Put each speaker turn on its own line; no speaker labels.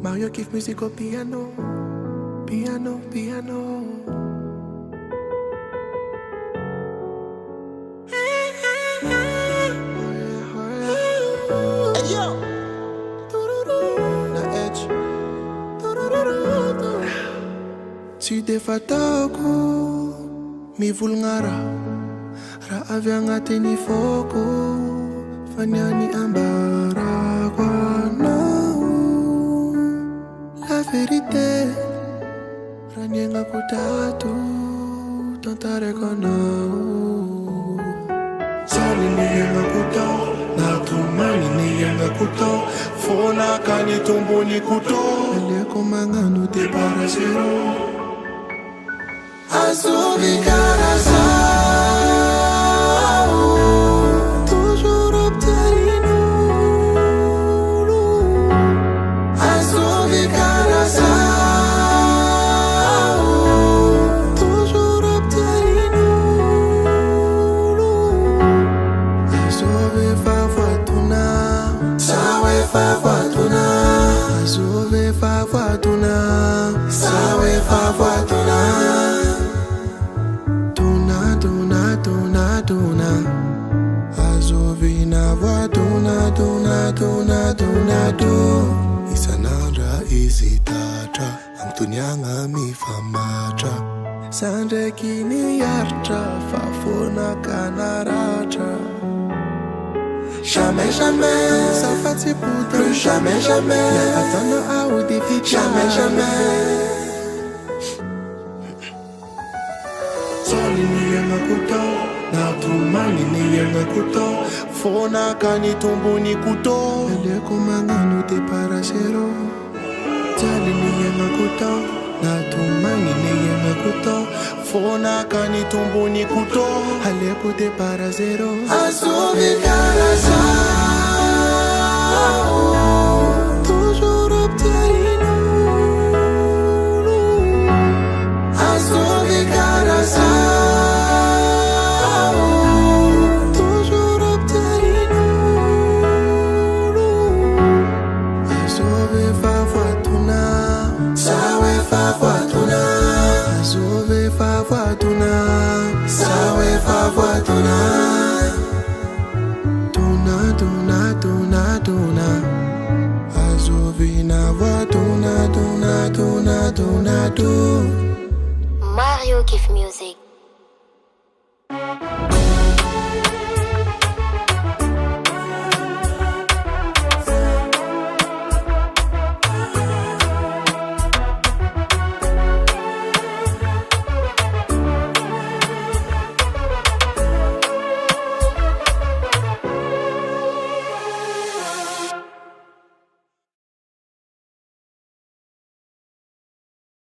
Mario kiffe musique au piano, piano, piano.
Hey yo,
Na edge. Tu defatako, mi vulngara. Ra avy agnatiny foko, faniany ambara kwanao. La vérité, raniagnako tato, tantarako anao. Sali niagnako tao, natomany niagnako tao. Fonakany tombony koto, aleko magnano départ à zéro. Azovi karaza, toujours obterino. Azovi karaza, toujours obterino. Azovi favatuna, sawe favatuna. Azovi favatuna, sawe favatuna. Tuna Azovina voa tuna Isanandra isitatra Antoniana mi famatra Sandre kini yartra Fafona kanaratra Jamais, jamais Ça fati puta Plus jamais, jamais Atana audi vita Jamais, jamais Soli niagnako tao, natomany niagnako tao. Fonakany tombony koto, aleko magnano départ à zéro. Soli niagnako tao, natomany niagnako tao. Fonakany tombony koto, aleko départ à zéro. Azovi karaza, toujours obterino. Azovi karaza, toujours obterino. Azovi favatuna, sawe favatuna. Azovi favatuna, sawe favatuna. Tuna Azovi na voa tuna.
Mario Kiffe Music.